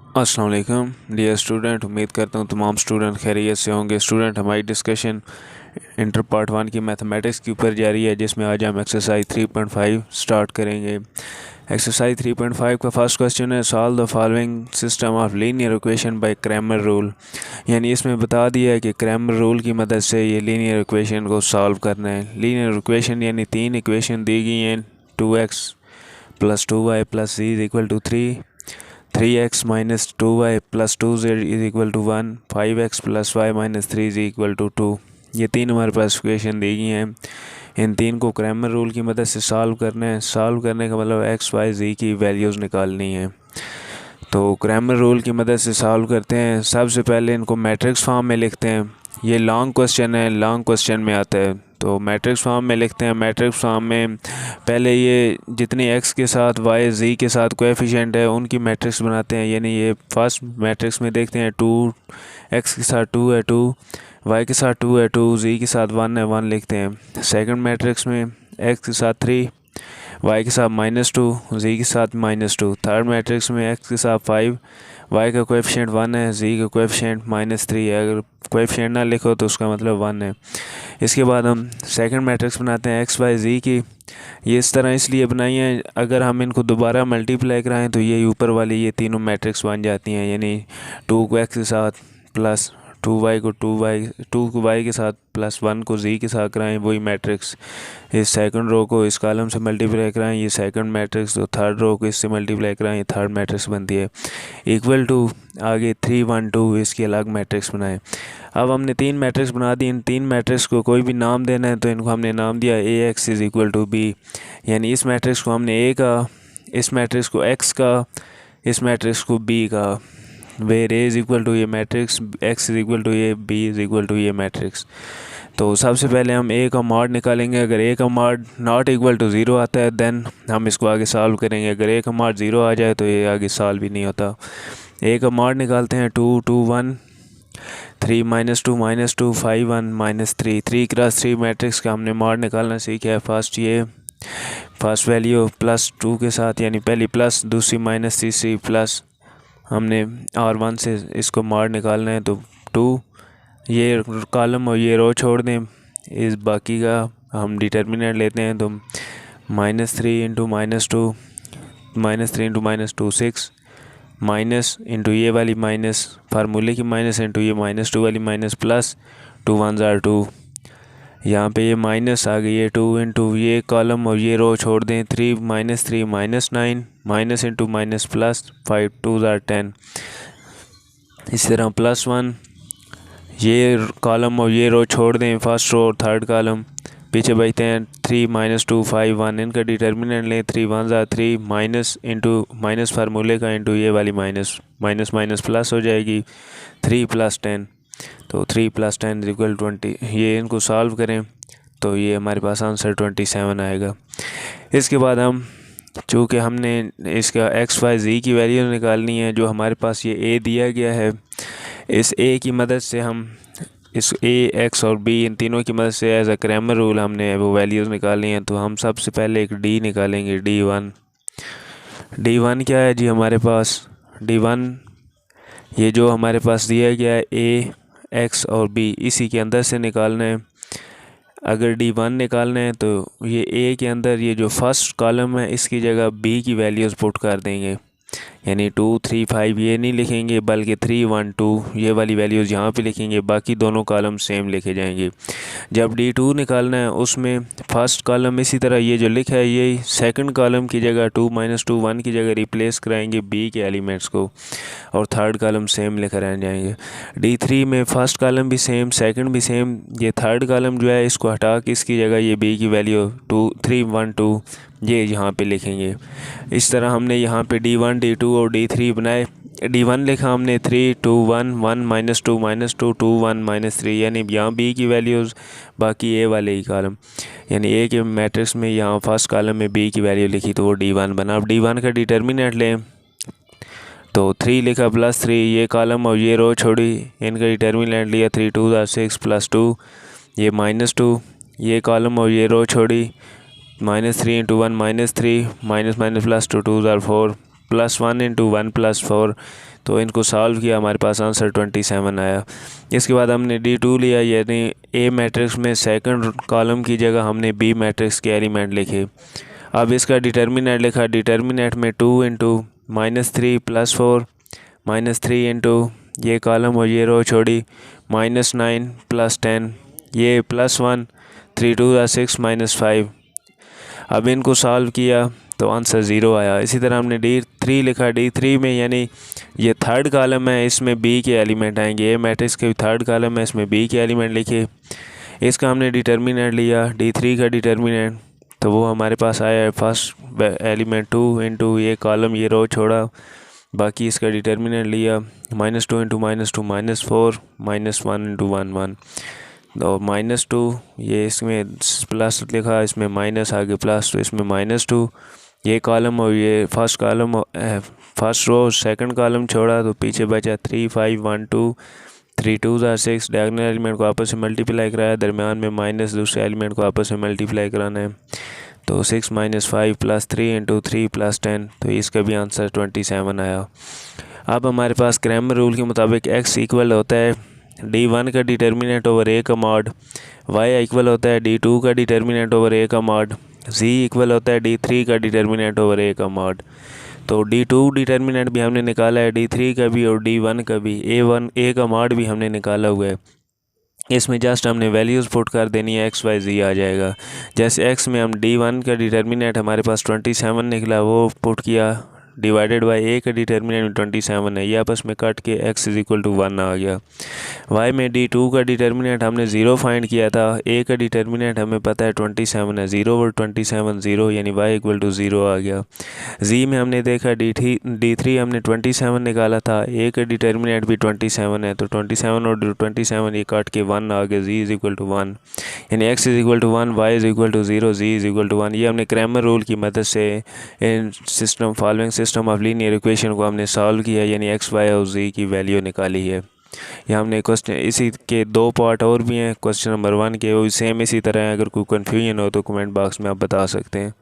अस्सलाम वालेकुम dear student, उम्मीद करता हूँ तमाम स्टूडेंट खैरियत से होंगे। स्टूडेंट, हमारी डिस्कशन इंटर पार्ट 1 की मैथमेटिक्स के ऊपर जारी है, जिसमें आज हम एक्सरसाइज 3.5 स्टार्ट करेंगे। एक्सरसाइज 3.5 का फर्स्ट क्वेश्चन है, solve the following system of linear equation by Cramer rule. यानी इसमें बता दिया है कि क्रैमर रूल की मदद से ये लीनियर इक्वेशन को सॉल्व करना है। लीनियर इक्वेशन यानी 3 इक्वेशन दी गई हैं, 2x + 2y + z is equal to 3, 3x - 2y + 2z is equal to 1, 5x + y - 3 is equal to 2। ये तीन हमारे पास इक्वेशन दी गई हैं। इन तीन को क्रैमर रूल की मदद से सॉल्व करना है। सॉल्व करने का मतलब x, y, z की वैल्यूज़ निकालनी है। तो क्रैमर रूल की मदद से सॉल्व करते हैं। सबसे पहले इनको मैट्रिक्स फॉर्म में लिखते हैं। ये लॉन्ग क्वेश्चन है, लॉन्ग क्वेश्चन में आता है, तो मैट्रिक्स फॉर्म में लिखते हैं। मैट्रिक्स फॉर्म में पहले ये जितनी x के साथ y, z के साथ कोएफिशिएंट है उनकी मैट्रिक्स बनाते हैं। यानी ये फर्स्ट मैट्रिक्स में देखते हैं 2x के साथ 2 है 2, y के साथ 2 है 2, z के साथ 1 है 1 लिखते हैं। सेकंड मैट्रिक्स में x के साथ 3, y के साथ -2, z के साथ -2। थर्ड मैट्रिक्स में x के साथ 5, y का कोएफिशिएंट 1 है, z का कोएफिशिएंट -3 है। अगर कोएफिशिएंट ना लिखो तो उसका मतलब 1 है। इसके बाद हम सेकंड मैट्रिक्स बनाते हैं x, y, z की। ये इस तरह इसलिए बनाई है, अगर हम इनको दोबारा मल्टीप्लाई कराएं तो ये ऊपर वाली ये तीनों मैट्रिक्स बन जाती हैं। यानी 2 को x के साथ प्लस 2y को 2 को y के साथ प्लस 1 को z के साथ कराएं, वही मैट्रिक्स। इस सेकंड रो को इस कॉलम से मल्टीप्लाई कराएं, ये सेकंड मैट्रिक्स। तो थर्ड रो को इससे मल्टीप्लाई कराएं, ये थर्ड मैट्रिक्स बनती है। इक्वल टू आगे 3 1 2 इसकी अलग मैट्रिक्स बनाएं। अब हमने तीन मैट्रिक्स बना दी। इन तीन मैट्रिक्स को कोई भी नाम देना है, तो इनको हमने नाम दिया AX is equal to B। यानी इस मैट्रिक्स को हमने A का, इस मैट्रिक्स को X का, इस मैट्रिक्स को B का। Where A is equal to ये matrix, X is equal to ये, B इज इक्वल टू ये मैट्रिक्स। तो सबसे पहले हम A का मॉड निकालेंगे। अगर A का मॉड नॉट इक्वल टू 0 आता है देन हम इसको आगे सॉल्व करेंगे। अगर A का मॉड 0 आ जाए तो ये आगे सॉल्व भी नहीं होता। A का मॉड निकालते हैं 2 2 1, 3 -2 -2, 5 1 -3। 3 क्रॉस 3 मैट्रिक्स का हमने मॉड निकालना सीखा है। फर्स्ट ये फर्स्ट वैल्यू +2 के साथ, यानी पहली प्लस दूसरी माइनस तीसरी प्लस, हमने R1 से इसको मॉड निकालना है। तो 2 ये कॉलम और ये रो छोड़ दें, इस बाकी का हम डिटर्मिनेंट लेते हैं। तो -3 × -2, -3 × -2 6, माइनस इंटू ये वाली माइनस, फार्मूले की माइनस इंटू ये -2 वाली माइनस, प्लस 2 1 are 2। यहाँ पे ये माइनस आ गई है 2 इंटू ये कॉलम और ये रो छोड़ दें। 3 -3 -9, minus into minus plus 5 2 are 10। इसी तरह +1, ये कॉलम और ये रो छोड़ दें, फर्स्ट रो और थर्ड कॉलम। पीछे बचते हैं 3 -2 5 1। इनका डिटर्मिनेंट लें। 3 1 are 3, माइनस इंटू माइनस फार्मूले का इंटू ये वाली माइनस, माइनस माइनस प्लस हो जाएगी। 3 + 10, तो 3 + 10 इज इक्वल 20। ये इनको सॉल्व करें तो ये हमारे पास आंसर 27 आएगा। इसके बाद हम, चूँकि हमने इसका x y z की वैल्यू निकालनी है, जो हमारे पास ये a दिया गया है, इस a की मदद से हम इस a, x और b इन तीनों की मदद से एज अ क्रैमर रूल हमने वो वैल्यूज़ निकालनी है। तो हम सबसे पहले एक d निकालेंगे, d1। d1 क्या है जी हमारे पास? d1 ये जो हमारे पास दिया गया है a, x और b, इसी के अंदर से निकालना है। अगर d1 निकालना है तो ये a के अंदर ये जो फर्स्ट कॉलम है इसकी जगह b की वैल्यूज़ पुट कर देंगे। यानी 2 3 5 ये नहीं लिखेंगे, बल्कि 3 1 2 ये वाली वैल्यूज़ यहाँ पे लिखेंगे। बाकी दोनों कॉलम सेम लिखे जाएंगे। जब d2 निकालना है उसमें फ़र्स्ट कॉलम इसी तरह ये जो लिखा है ये सेकंड कॉलम की जगह 2 -2 1 की जगह रिप्लेस कराएंगे b के एलिमेंट्स को, और थर्ड कॉलम सेम लिखे रह जाएंगे। d3 में फ़र्स्ट कॉलम भी सेम, सेकंड भी सेम। ये थर्ड कॉलम जो है इसको हटा के इसकी जगह ये b की वैल्यू 2 3 1 2 ये यहाँ पे लिखेंगे। इस तरह हमने यहाँ पे d1 d2 और d3 बनाए। d1 लिखा हमने 3 2 1 1 -2 -2 2 1 -3, यानी यहाँ b की वैल्यूज़, बाकी a वाले ही कॉलम, यानी a के मैट्रिक्स में यहाँ फर्स्ट कॉलम में b की वैल्यू लिखी तो वो d1 बना। अब d1 का डिटर्मिनेंट लें तो 3 लिखा +3, ये कॉलम और ये रो छोड़ी, इनका डिटर्मिनेंट लिया 3 2 are 6 +2, ये -2, ये कॉलम और ये रो छोड़ी, -3 × 1 -3, माइनस माइनस +2 2 are 4, +1 इंटू 1 + 4, तो इनको सॉल्व किया, हमारे पास आंसर 27 आया। इसके बाद हमने D2 लिया, यानी ए मैट्रिक्स में सेकंड कॉलम की जगह हमने बी मैट्रिक्स के एलिमेंट लिखे। अब इसका डिटर्मिनेंट लिखा, डिटर्मिनेंट में 2 इंटू -3 + 4 -3 इंटू ये कॉलम और ये रो छोड़ी -9 + 10, ये +1, 3 2 6 -5। अब इनको सॉल्व किया तो आंसर 0 आया। इसी तरह हमने D3 लिखा, D3 में यानी ये थर्ड कॉलम है, इसमें बी के एलिमेंट आएंगे। ए मैट्रिक्स के थर्ड कॉलम है, इसमें बी के एलिमेंट लिखे। इसका हमने डिटर्मिनेंट लिया, D3 का डिटर्मिनेंट, तो वो हमारे पास आया फर्स्ट एलिमेंट 2 इंटू ये कॉलम ये रो छोड़ा, बाकी इसका डिटर्मिनेंट लिया -2 इंटू -2 -4 -1 इंटू 1 1, तो -2 ये इसमें प्लस लिखा, इसमें माइनस आगे प्लस, तो इसमें -2 ये कॉलम और ये first column first row second column छोड़ा, तो पीछे बचा 3 5 1 2, 3 2 6। डायगोनल एलिमेंट को आपस में मल्टीप्लाई कराया, दरमियान में माइनस दूसरे एलिमेंट को आपस में मल्टीप्लाई कराना है, तो 6 -5 + 3 इंटू 3 + 10, तो इसका भी आंसर 27 आया। अब हमारे पास क्रैमर रूल के मुताबिक x इक्वल होता है D1 का डिटर्मिनेंट ओवर a का मॉड, y इक्वल होता है D2 का डिटर्मिनेंट ओवर a का मॉड, z इक्वल होता है D3 का डिटर्मिनेंट ओवर a का मॉड। तो D2 डिटर्मिनेंट भी हमने निकाला है, D3 का भी और D1 का भी, a का मॉड भी हमने निकाला हुआ है। इसमें जस्ट हमने वैल्यूज़ पुट कर देनी है, x y z आ जाएगा। जैसे x में हम D1 का डिटर्मिनेंट हमारे पास 27 निकला, वो पुट किया, डिवाइडेड बाई a का डिटर्मिनेंट 27 है, ये आपस में कट के x = 1 आ गया। y में D2 का डिटर्मिनेंट हमने 0 फाइंड किया था, a का डिटर्मिनेंट हमें पता है 27 है, 0 और 27 0, यानी y = 0 आ गया। z में हमने देखा D3 हमने 27 निकाला था, a का डिटर्मिनेंट भी 27 है, तो 27 और 27 ये काट के 1 आ गया, z = 1, यानी x = 1, y = 0, z = 1। ये हमने क्रैमर रूल की मदद से in following system of linear equation को हमने सॉल्व किया, यानी x y और z की वैल्यू निकाली है। यहाँ हमने क्वेश्चन इसी के 2 पार्ट और भी हैं, क्वेश्चन नंबर 1 के, वो सेम इसी तरह है। अगर कोई कन्फ्यूजन हो तो कमेंट बॉक्स में आप बता सकते हैं।